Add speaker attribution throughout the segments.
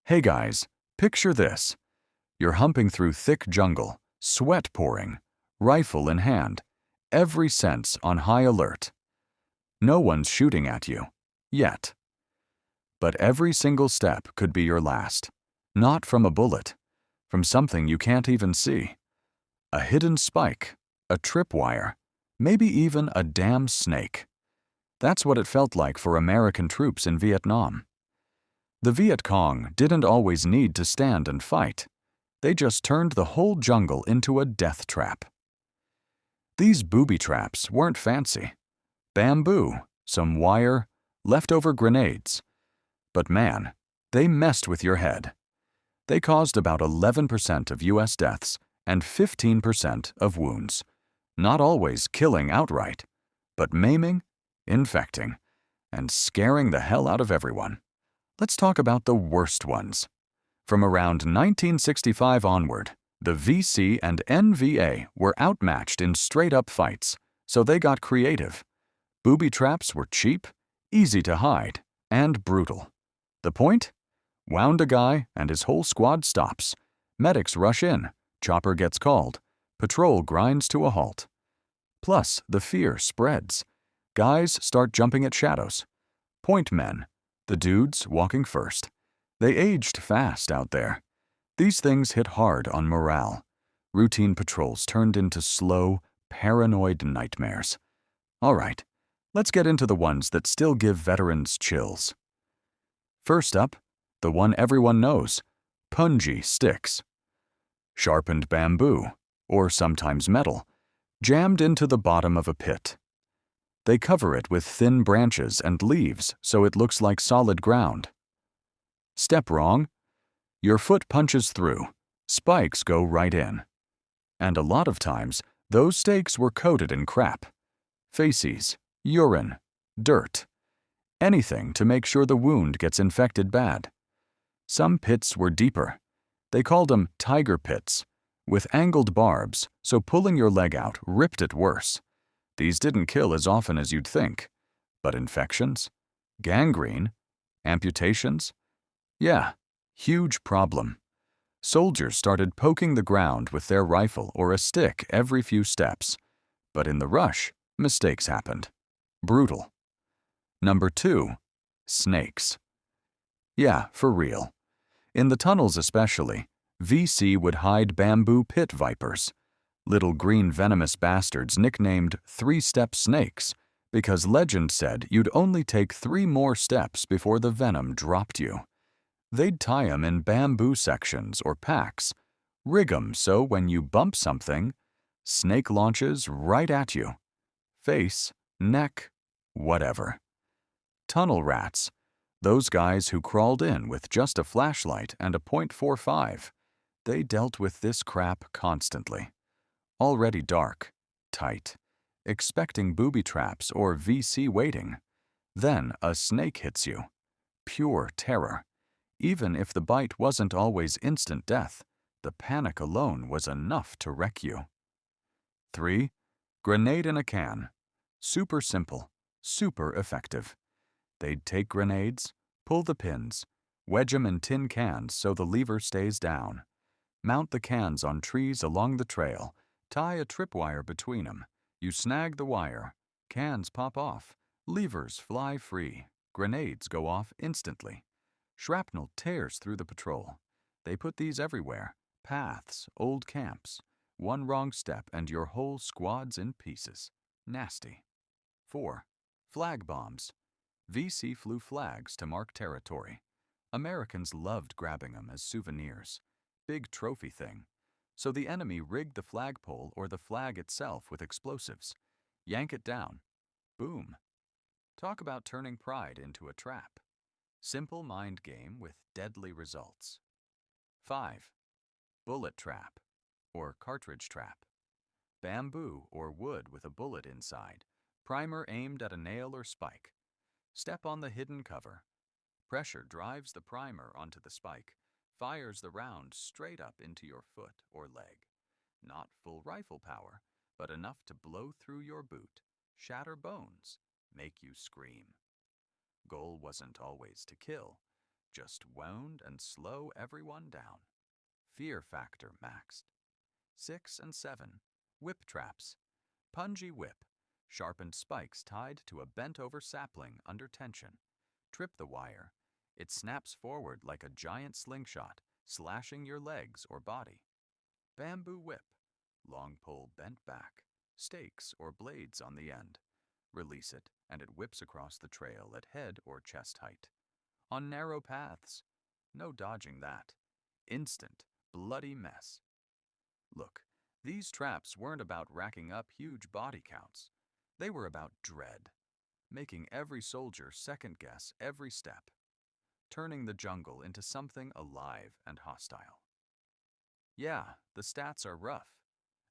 Speaker 1: Hey guys, picture this. You're humping through thick jungle, sweat pouring, rifle in hand, every sense on high alert. No one's shooting at you, yet. But every single step could be your last. Not from a bullet, from something you can't even see. A hidden spike, a tripwire, maybe even a damn snake. That's what it felt like for American troops in Vietnam. The Viet Cong didn't always need to stand and fight. They just turned the whole jungle into a death trap. These booby traps weren't fancy. Bamboo, some wire, leftover grenades. But man, they messed with your head. They caused about 11% of US deaths and 15% of wounds. Not always killing outright, but maiming, infecting, and scaring the hell out of everyone. Let's talk about the worst ones. From around 1965 onward, the VC and NVA were outmatched in straight-up fights, so they got creative. Booby traps were cheap, easy to hide, and brutal. The point? Wound a guy and his whole squad stops. Medics rush in, chopper gets called, patrol grinds to a halt. Plus, the fear spreads. Guys start jumping at shadows. Point men, the dudes walking first. They aged fast out there. These things hit hard on morale. Routine patrols turned into slow, paranoid nightmares. All right, let's get into the ones that still give veterans chills. First up, the one everyone knows, Punji sticks. Sharpened bamboo, or sometimes metal, jammed into the bottom of a pit. They cover it with thin branches and leaves so it looks like solid ground. Step wrong, your foot punches through, spikes go right in. And a lot of times, those stakes were coated in crap. Feces, urine, dirt. Anything to make sure the wound gets infected bad. Some pits were deeper. They called them tiger pits, with angled barbs, so pulling your leg out ripped it worse. These didn't kill as often as you'd think. But infections? Gangrene? Amputations? Yeah, huge problem. Soldiers started poking the ground with their rifle or a stick every few steps. But in the rush, mistakes happened. Brutal. Number 2. Snakes. Yeah, for real. In the tunnels especially, VC would hide bamboo pit vipers. Little green venomous bastards nicknamed three-step snakes because legend said you'd only take 3 more steps before the venom dropped you. They'd tie 'em in bamboo sections or packs, rig 'em so when you bump something, snake launches right at you. Face, neck, whatever. Tunnel rats, those guys who crawled in with just a flashlight and a .45. They dealt with this crap constantly. Already dark, tight, expecting booby traps or VC waiting. Then a snake hits you. Pure terror. Even if the bite wasn't always instant death, the panic alone was enough to wreck you. 3. Grenade in a can. Super simple, super effective. They'd take grenades, pull the pins, wedge 'em in tin cans so the lever stays down. Mount the cans on trees along the trail, tie a tripwire between 'em. You snag the wire, cans pop off, levers fly free, grenades go off instantly. Shrapnel tears through the patrol. They put these everywhere, paths, old camps. One wrong step and your whole squad's in pieces. Nasty. 4. Flag bombs. VC flew flags to mark territory. Americans loved grabbing them as souvenirs. Big trophy thing. So the enemy rigged the flagpole or the flag itself with explosives. Yank it down. Boom. Talk about turning pride into a trap. Simple mind game with deadly results. 5. Bullet trap, or cartridge trap. Bamboo or wood with a bullet inside. Primer aimed at a nail or spike. Step on the hidden cover. Pressure drives the primer onto the spike, fires the round straight up into your foot or leg. Not full rifle power, but enough to blow through your boot, shatter bones, make you scream. Goal wasn't always to kill, just wound and slow everyone down. Fear factor maxed. 6 and 7. Whip traps. Punji whip. Sharpened spikes tied to a bent-over sapling under tension. Trip the wire. It snaps forward like a giant slingshot, slashing your legs or body. Bamboo whip. Long pole bent back. Stakes or blades on the end. Release it, and it whips across the trail at head or chest height. On narrow paths. No dodging that. Instant, bloody mess. Look, these traps weren't about racking up huge body counts. They were about dread, making every soldier second-guess every step, turning the jungle into something alive and hostile. Yeah, the stats are rough.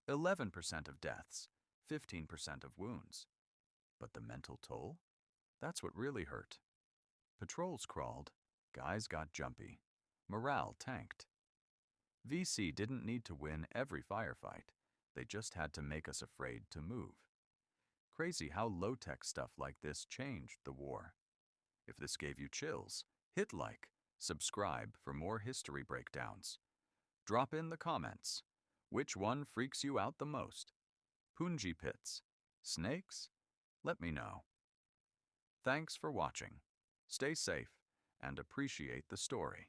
Speaker 1: 11% of deaths, 15% of wounds. But the mental toll? That's what really hurt. Patrols crawled, guys got jumpy, morale tanked. VC didn't need to win every firefight. They just had to make us afraid to move. Crazy how low-tech stuff like this changed the war. If this gave you chills, hit like, subscribe for more history breakdowns. Drop in the comments. Which one freaks you out the most? Punji pits? Snakes? Let me know. Thanks for watching. Stay safe and appreciate the story.